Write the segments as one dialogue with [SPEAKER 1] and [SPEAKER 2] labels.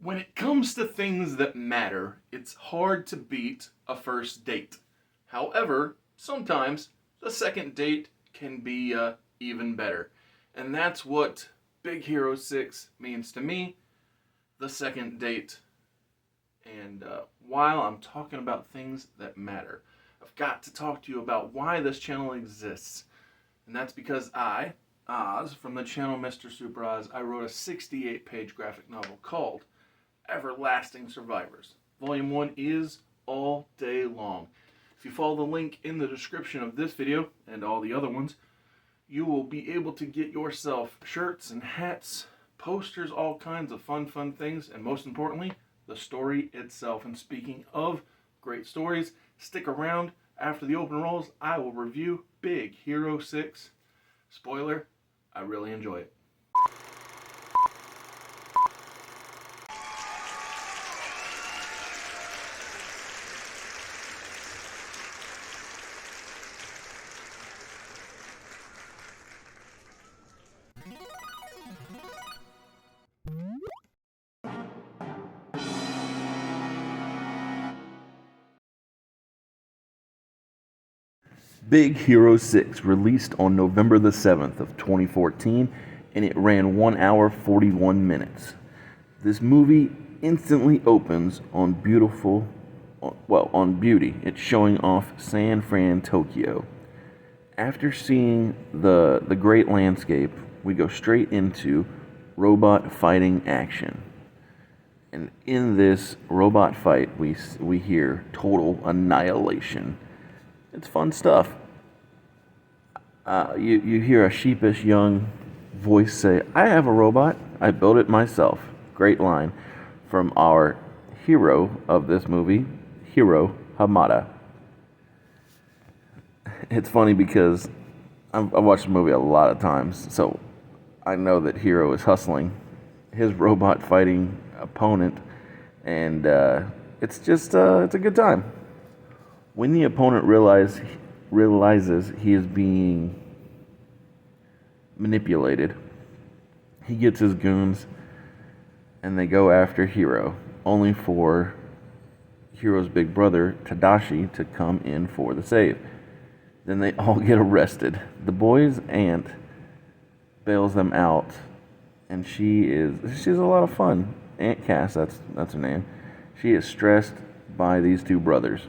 [SPEAKER 1] When it comes to things that matter, it's hard to beat a first date. However, sometimes a second date can be even better. And that's what Big Hero 6 means to me, the second date. And while I'm talking about things that matter, I've got to talk to you about why this channel exists. And that's because I, Oz, from the channel Mr. Super Oz, I wrote a 68-page graphic novel called Everlasting Survivors. Volume 1 is all day long. If you follow the link in the description of this video and all the other ones, you will be able to get yourself shirts and hats, posters, all kinds of fun things, and most importantly, the story itself. And speaking of great stories, stick around. After the open rolls, I will review Big Hero 6. Spoiler, I really enjoy it. Big Hero 6 released on November the 7th of 2014, and it ran 1 hour 41 minutes. This movie instantly opens on on beauty. It's showing off San Fran, Tokyo. After seeing the great landscape, we go straight into robot fighting action. And in this robot fight, we hear total annihilation. It's fun stuff. You hear a sheepish young voice say, "I have a robot. I built it myself." Great line from our hero of this movie, Hiro Hamada. It's funny because I've watched the movie a lot of times, so I know that Hiro is hustling his robot fighting opponent, and it's a good time. When the opponent realizes he is being manipulated, he gets his goons and they go after Hiro, only for Hiro's big brother, Tadashi, to come in for the save. Then they all get arrested. The boy's aunt bails them out, and she's a lot of fun. Aunt Cass, that's her name. She is stressed by these two brothers.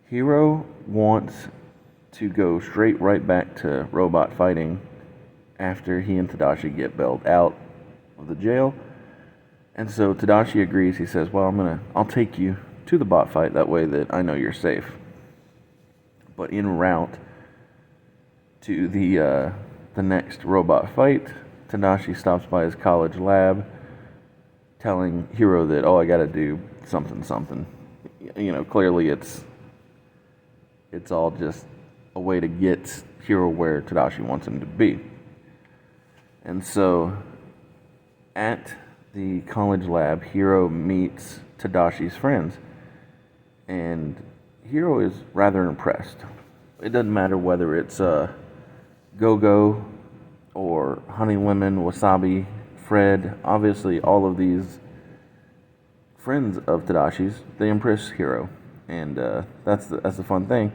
[SPEAKER 1] Hiro wants to go straight right back to robot fighting after he and Tadashi get bailed out of the jail. And so Tadashi agrees. He says, "Well, I'll take you to the bot fight, that way that I know you're safe." But en route to the next robot fight, Tadashi stops by his college lab, telling Hiro that, "Oh, I gotta do something." Clearly it's all just a way to get Hiro where Tadashi wants him to be. And so at the college lab, Hiro meets Tadashi's friends, and Hiro is rather impressed. It doesn't matter whether it's Go-Go or Honey Lemon, Wasabi, Fred. Obviously, all of these friends of Tadashi's, they impress Hiro. And that's the fun thing.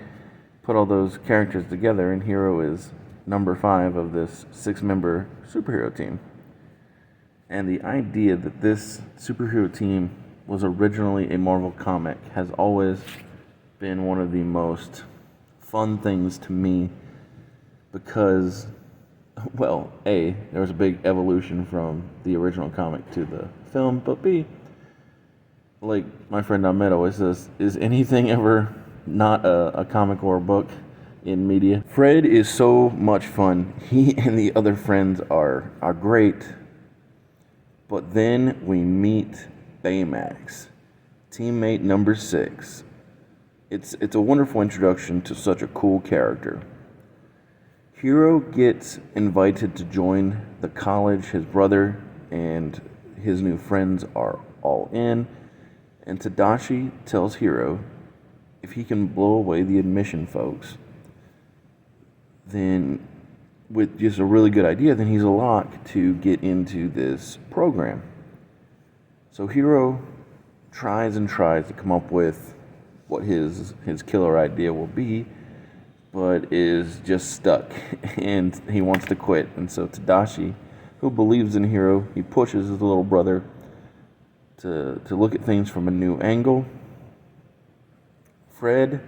[SPEAKER 1] Put all those characters together, and Hiro is number 5 of this 6-member superhero team. And the idea that this superhero team was originally a Marvel comic has always been one of the most fun things to me, because, well, A, there was a big evolution from the original comic to the film, but B, like my friend Ahmed always says, is anything ever not a comic or a book in media? Fred is so much fun. He and the other friends are great. But then we meet Baymax, teammate number 6. It's a wonderful introduction to such a cool character. Hiro gets invited to join the college. His brother and his new friends are all in. And Tadashi tells Hiro if he can blow away the admission folks, then with just a really good idea, then he's a lock to get into this program. So Hiro tries and tries to come up with what his killer idea will be, but is just stuck and he wants to quit. And so Tadashi, who believes in Hiro, he pushes his little brother to look at things from a new angle. Fred,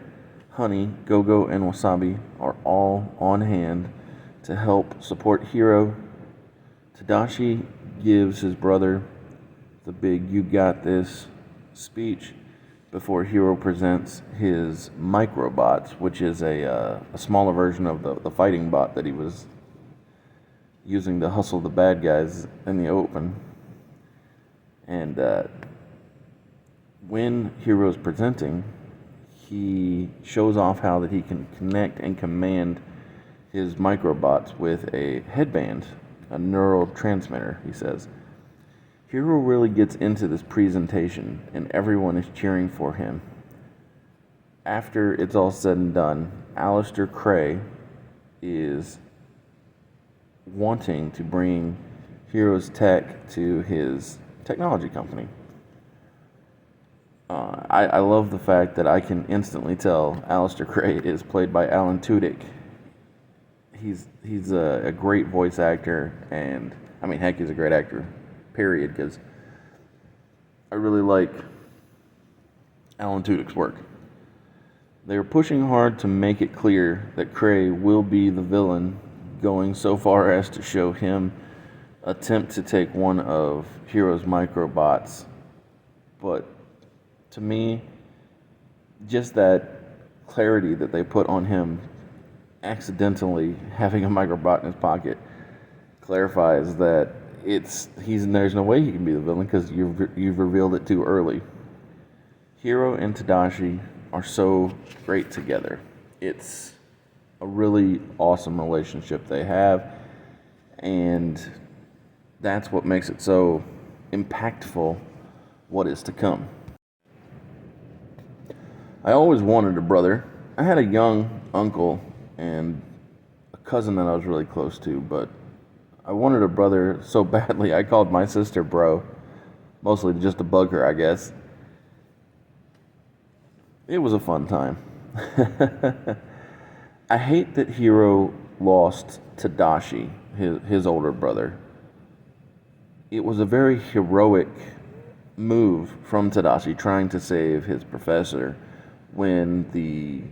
[SPEAKER 1] Honey, Gogo, and Wasabi are all on hand to help support Hiro. Tadashi gives his brother the big "you got this" speech before Hiro presents his microbots, which is a smaller version of the fighting bot that he was using to hustle the bad guys in the open. And when Hiro's presenting, he shows off how that he can connect and command his microbots with a headband, a neural transmitter, he says. Hiro really gets into this presentation, and everyone is cheering for him. After it's all said and done, Aleister Cray is wanting to bring Hiro's tech to his technology company. I love the fact that I can instantly tell Aleister Cray is played by Alan Tudyk. He's a great voice actor, and I mean, heck, he's a great actor, period, because I really like Alan Tudyk's work. They are pushing hard to make it clear that Cray will be the villain, going so far as to show him attempt to take one of Hiro's microbots. But to me, just that clarity that they put on him accidentally having a microbot in his pocket clarifies that there's no way he can be the villain because you've revealed it too early. Hiro and Tadashi are so great together. It's a really awesome relationship they have, and that's what makes it so impactful what is to come. I always wanted a brother. I had a young uncle and a cousin that I was really close to, but I wanted a brother so badly I called my sister bro, mostly just to bug her, I guess. It was a fun time. I hate that Hiro lost Tadashi, his older brother. It was a very heroic move from Tadashi trying to save his professor when the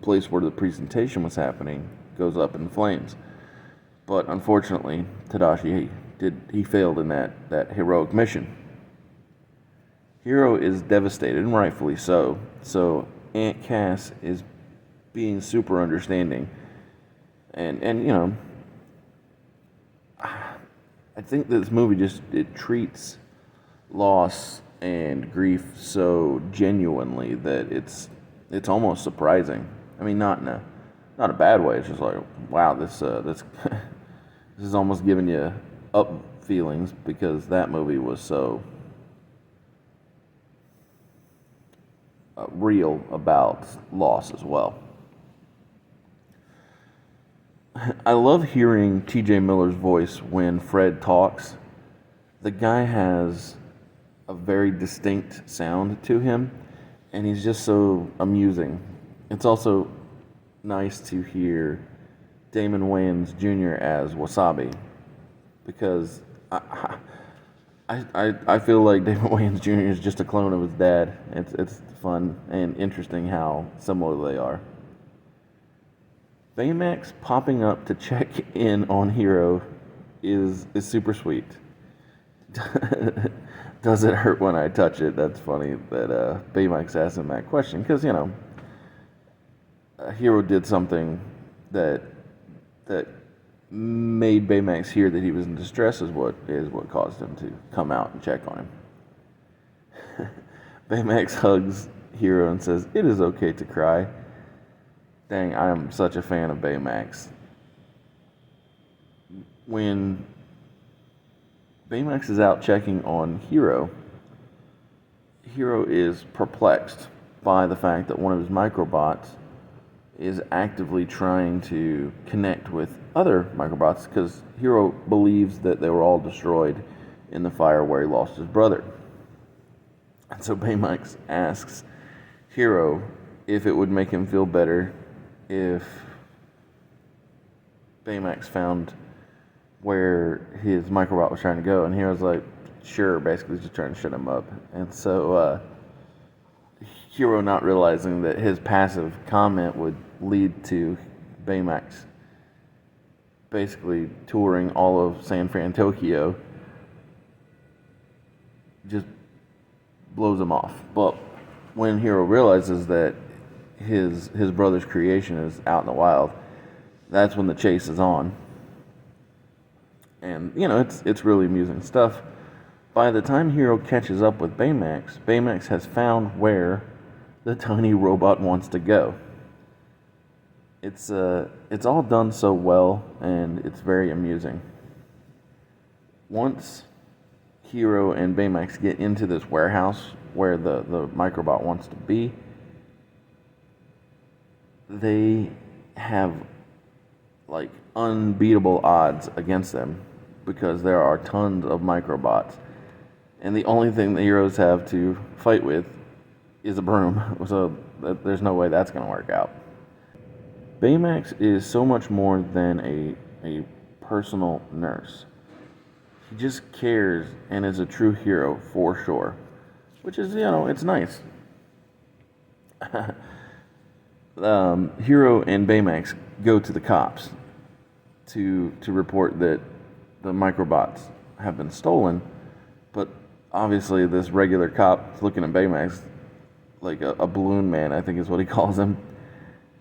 [SPEAKER 1] place where the presentation was happening goes up in flames. But unfortunately, Tadashi he failed in that heroic mission. Hiro is devastated, and rightfully so. So Aunt Cass is being super understanding, and you know, I think this movie it treats loss and grief so genuinely that it's almost surprising. I mean, not in a bad way. It's just like, wow, this this is almost giving you up feelings because that movie was so real about loss as well. I love hearing T.J. Miller's voice when Fred talks. The guy has a very distinct sound to him, and he's just so amusing. It's also nice to hear Damon Wayans Jr. as Wasabi, because I feel like Damon Wayans Jr. is just a clone of his dad. It's fun and interesting how similar they are. Baymax popping up to check in on Hiro is super sweet. Does it hurt when I touch it? That's funny that Baymax asked him that question, because you know, Hiro did something that made Baymax hear that he was in distress is what caused him to come out and check on him. Baymax hugs Hiro and says, "It is okay to cry." Dang, I am such a fan of Baymax. When Baymax is out checking on Hiro, Hiro is perplexed by the fact that one of his microbots is actively trying to connect with other microbots, because Hiro believes that they were all destroyed in the fire where he lost his brother. And so Baymax asks Hero if it would make him feel better if Baymax found where his microbot was trying to go, and Hero's like, sure, basically just trying to shut him up. And so Hero, not realizing that his passive comment would lead to Baymax basically touring all of San Fran, Tokyo, just blows him off. But when Hero realizes that his brother's creation is out in the wild, that's when the chase is on. And it's really amusing stuff. By the time Hero catches up with Baymax, Baymax has found where the tiny robot wants to go. It's all done so well, and it's very amusing. Once Hero and Baymax get into this warehouse where the microbot wants to be, they have like unbeatable odds against them because there are tons of microbots, and the only thing the heroes have to fight with is a broom. So there's no way that's going to work out. Baymax is so much more than a personal nurse. He just cares and is a true hero for sure, which is, it's nice. Hero and Baymax go to the cops to report that the microbots have been stolen, but obviously this regular cop is looking at Baymax like a balloon man, I think is what he calls him,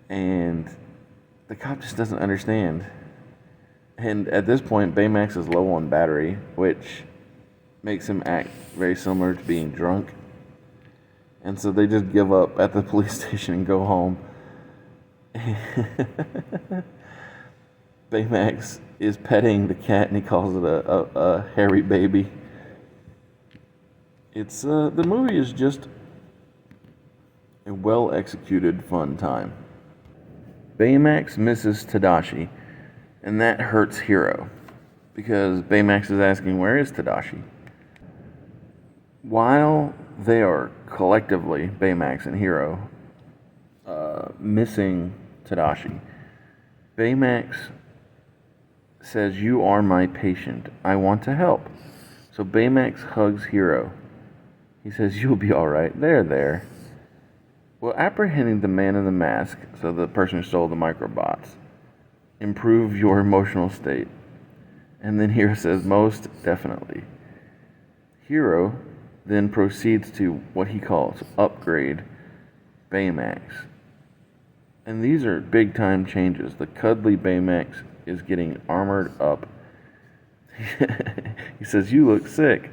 [SPEAKER 1] and the cop just doesn't understand. And at this point, Baymax is low on battery, which makes him act very similar to being drunk. And so they just give up at the police station and go home. Baymax is petting the cat and he calls it a hairy baby. It's the movie is just a well-executed, fun time. Baymax misses Tadashi, and that hurts Hero, because Baymax is asking, where is Tadashi? While they are collectively, Baymax and Hero, missing Tadashi, Baymax says, you are my patient. I want to help. So Baymax hugs Hero. He says, you'll be alright. There. Will apprehending the man in the mask, so the person who stole the microbots, improve your emotional state? And then Hero says, most definitely. Hero then proceeds to what he calls upgrade Baymax. And these are big time changes. The cuddly Baymax is getting armored up. He says, you look sick.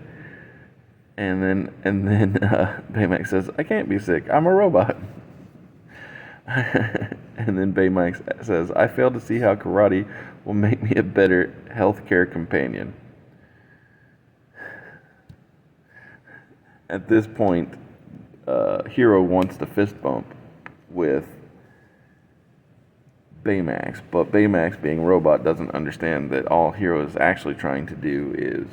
[SPEAKER 1] And then Baymax says, I can't be sick. I'm a robot. And then Baymax says, I fail to see how karate will make me a better healthcare companion. At this point, Hero wants to fist bump with Baymax, but Baymax, being a robot, doesn't understand that all Hero is actually trying to do is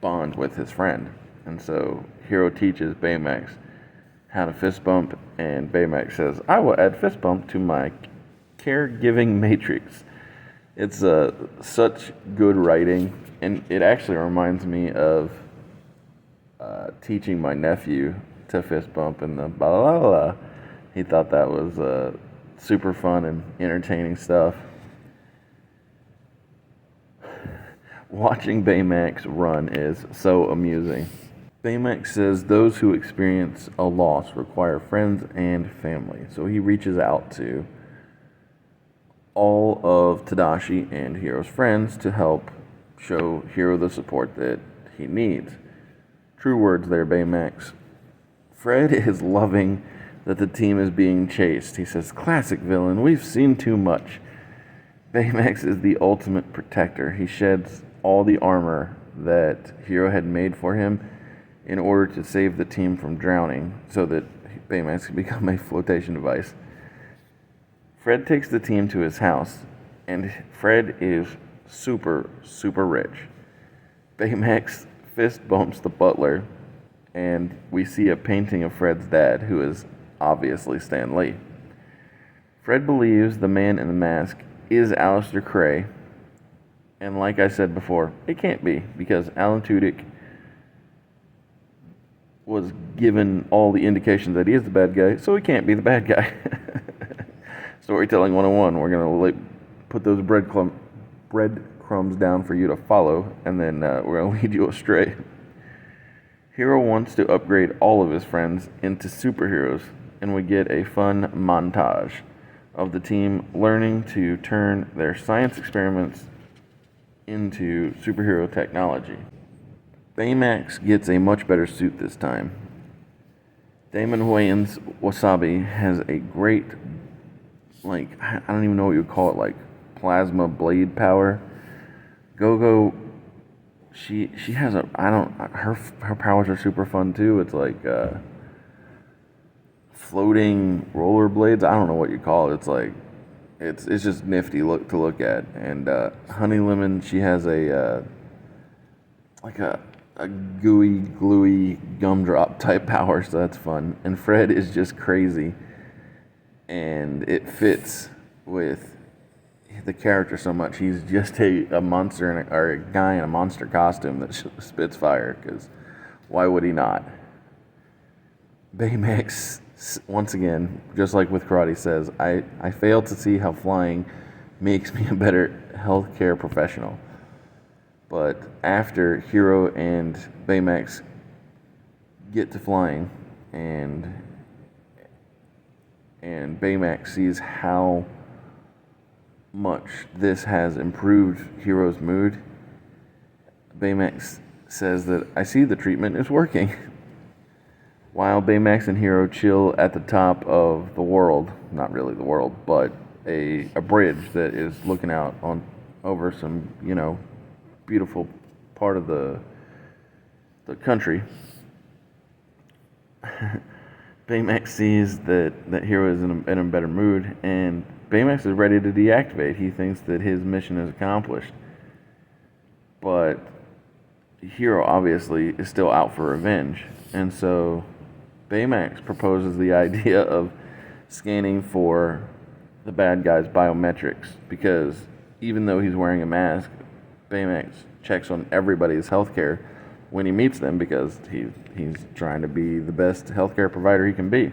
[SPEAKER 1] bond with his friend. And so Hero teaches Baymax how to fist bump, and Baymax says, I will add fist bump to my caregiving matrix. It's such good writing, and it actually reminds me of teaching my nephew to fist bump and the blah blah blah. He thought that was super fun and entertaining stuff. Watching Baymax run is so amusing. Baymax says those who experience a loss require friends and family. So he reaches out to all of Tadashi and Hero's friends to help show Hero the support that he needs. True words there, Baymax. Fred is loving that the team is being chased. He says, classic villain, we've seen too much. Baymax is the ultimate protector. He sheds all the armor that Hero had made for him in order to save the team from drowning so that Baymax can become a flotation device. Fred takes the team to his house, and Fred is super, super rich. Baymax fist bumps the butler and we see a painting of Fred's dad, who is obviously Stan Lee. Fred believes the man in the mask is Aleister Crey, and like I said before, it can't be, because Alan Tudyk was given all the indications that he is the bad guy, so he can't be the bad guy. Storytelling 101, we're going to put those breadcrumbs down for you to follow, and then we're going to lead you astray. Hero wants to upgrade all of his friends into superheroes, and we get a fun montage of the team learning to turn their science experiments into superhero technology. Baymax gets a much better suit this time. Damon Wayans Wasabi has a great, I don't even know what you would call it, plasma blade power. Go-Go, she has her powers are super fun too. It's like floating rollerblades. I don't know what you call it. It's just nifty to look at. And Honey Lemon, she has a gooey, gluey gumdrop type power, so that's fun. And Fred is just crazy, and it fits with the character so much. He's just a monster or a guy in a monster costume that spits fire, because why would he not? Baymax, once again, just like with karate, says, I fail to see how flying makes me a better healthcare professional. But after Hero and Baymax get to flying, and Baymax sees how much this has improved Hero's mood, Baymax says that I see the treatment is working. While Baymax and Hero chill at the top of the world, not really the world, but a bridge that is looking out over some, beautiful part of the country, Baymax sees that Hero is in a better mood, and Baymax is ready to deactivate. He thinks that his mission is accomplished. But Hero obviously is still out for revenge, and so Baymax proposes the idea of scanning for the bad guy's biometrics, because even though he's wearing a mask, Baymax checks on everybody's healthcare when he meets them, because he's trying to be the best healthcare provider he can be.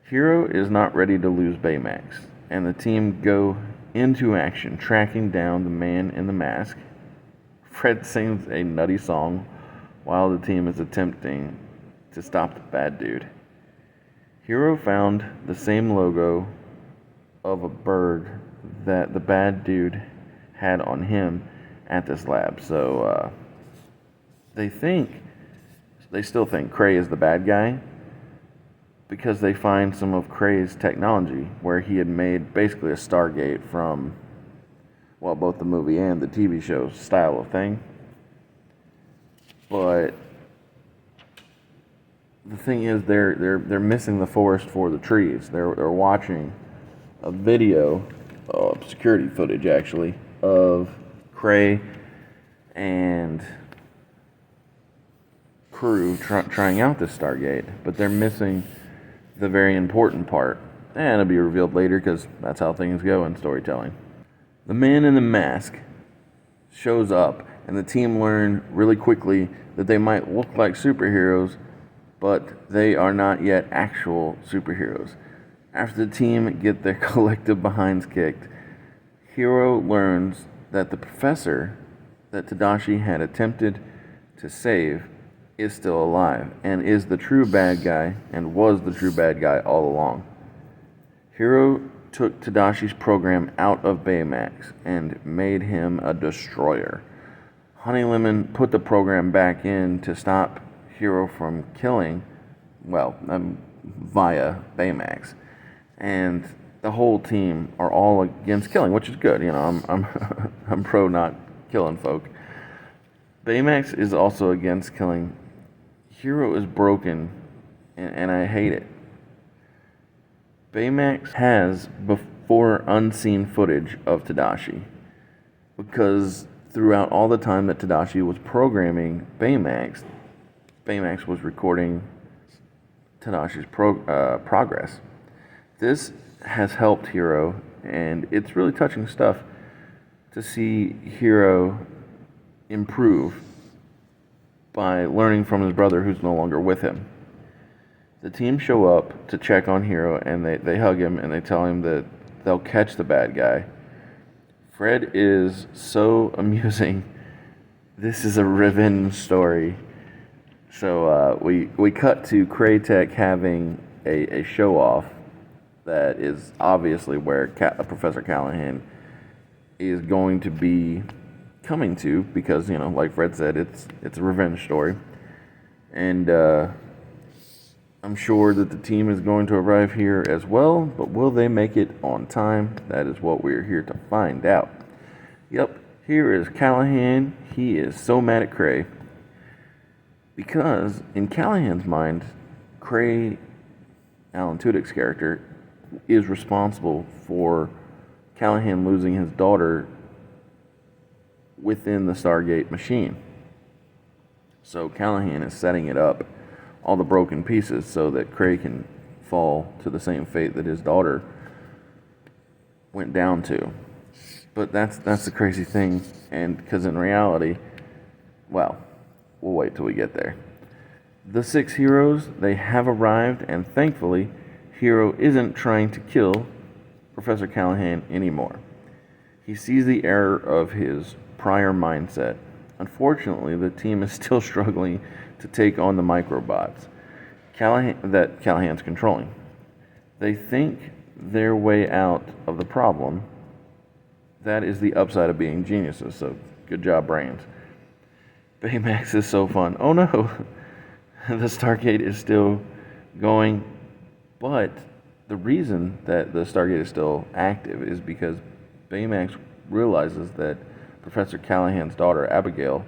[SPEAKER 1] Hero is not ready to lose Baymax, and the team go into action, tracking down the man in the mask. Fred sings a nutty song while the team is attempting to stop the bad dude. Hero found the same logo of a bird that the bad dude had on him at this lab. So they still think Crey is the bad guy, because they find some of Crey's technology, where he had made basically a Stargate from, both the movie and the TV show style of thing. But the thing is, they're missing the forest for the trees. They're watching a video, security footage actually, of Crey and crew trying out this Stargate, but they're missing the very important part, and it'll be revealed later, because that's how things go in storytelling. The man in the mask shows up, and the team learn really quickly that they might look like superheroes, but they are not yet actual superheroes. After the team get their collective behinds kicked, Hero learns that the professor that Tadashi had attempted to save is still alive, and is the true bad guy, and was the true bad guy all along. Hero took Tadashi's program out of Baymax and made him a destroyer. Honey Lemon put the program back in to stop Hero from killing, via Baymax. And the whole team are all against killing, which is good. I'm pro not killing folk. Baymax is also against killing. Hero is broken, and I hate it. Baymax has before unseen footage of Tadashi, because throughout all the time that Tadashi was programming Baymax, Baymax was recording Tadashi's progress. This has helped Hiro, and it's really touching stuff to see Hiro improve by learning from his brother who's no longer with him. The team show up to check on Hiro, and they hug him and they tell him that they'll catch the bad guy. Fred is so amusing. This is a revenge story. So we cut to Kraytech having a show off that is obviously where Professor Callahan is going to be coming to, because, you know, like Fred said, it's a revenge story. And I'm sure that the team is going to arrive here as well, but will they make it on time? That is what we're here to find out. Yep, here is Callahan. He is so mad at Cray because in Callahan's mind, Cray, Alan Tudyk's character, is responsible for Callahan losing his daughter within the Stargate machine. So Callahan is setting it up, all the broken pieces, so that Cray can fall to the same fate that his daughter went down to. But that's the crazy thing, and because in reality, well, we'll wait till we get there. The 6 heroes, they have arrived, and thankfully, Hiro isn't trying to kill Professor Callahan anymore. He sees the error of his prior mindset. Unfortunately, the team is still struggling to take on the microbots that Callahan's controlling. They think their way out of the problem. That is the upside of being geniuses, so good job, brains. Baymax is so fun. Oh no, the Stargate is still going, but the reason that the Stargate is still active is because Baymax realizes that Professor Callahan's daughter, Abigail,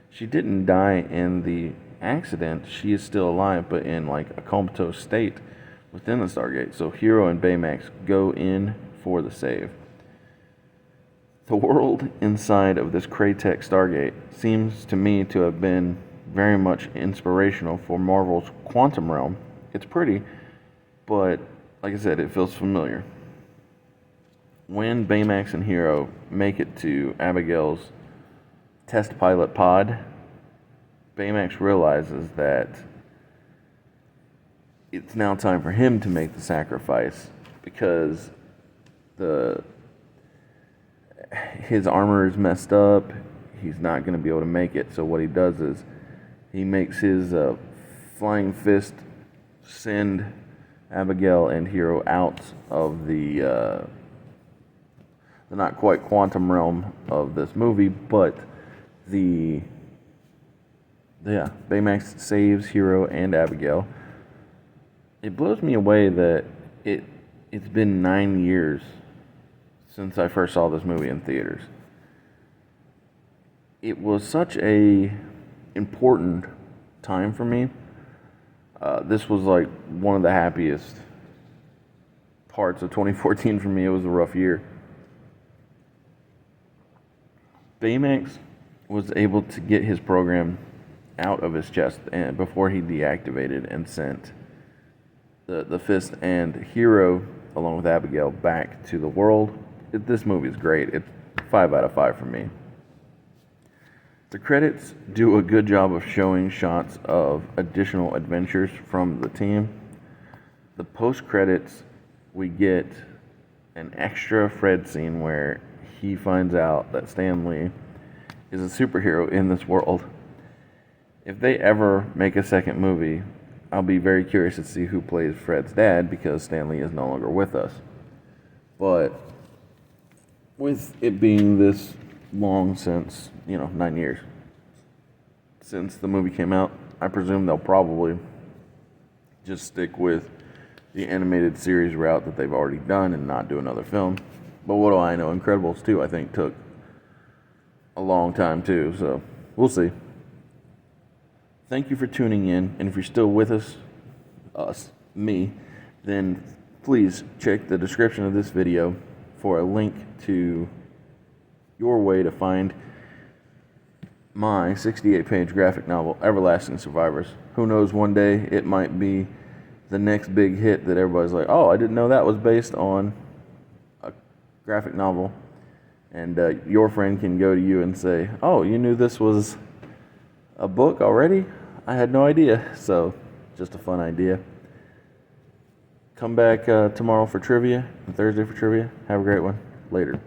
[SPEAKER 1] she didn't die in the accident. She is still alive, but in like a comatose state within the Stargate. So Hiro and Baymax go in for the save. The world inside of this Kraytech Stargate seems to me to have been very much inspirational for Marvel's Quantum Realm. It's pretty, but like I said, it feels familiar. When Baymax and Hiro make it to Abigail's test pilot pod, Baymax realizes that it's now time for him to make the sacrifice because his armor is messed up. He's not going to be able to make it. So what he does is he makes his flying fist send Abigail and Hiro out of the not quite quantum realm of this movie, but Baymax saves Hiro and Abigail. It blows me away that it's been 9 years since I first saw this movie in theaters. It was such a important time for me. This was like one of the happiest parts of 2014 for me. It was a rough year. Baymax was able to get his program out of his chest and before he deactivated and sent the Fist and Hiro, along with Abigail, back to the world. This movie is great. It's 5 out of 5 for me. The credits do a good job of showing shots of additional adventures from the team. The post-credits, we get an extra Fred scene where he finds out that Stan Lee is a superhero in this world. If they ever make a second movie, I'll be very curious to see who plays Fred's dad, because Stan Lee is no longer with us. But with it being this long since, 9 years since the movie came out, I presume they'll probably just stick with the animated series route that they've already done and not do another film. But what do I know? Incredibles 2, I think, took a long time too, so we'll see. Thank you for tuning in, and if you're still with me, then please check the description of this video for a link to your way to find my 68-page graphic novel, Everlasting Survivors. Who knows, one day it might be the next big hit that everybody's like, oh, I didn't know that was based on a graphic novel. And your friend can go to you and say, oh, you knew this was a book already? I had no idea. So, just a fun idea. Come back tomorrow for trivia and Thursday for trivia. Have a great one. Later.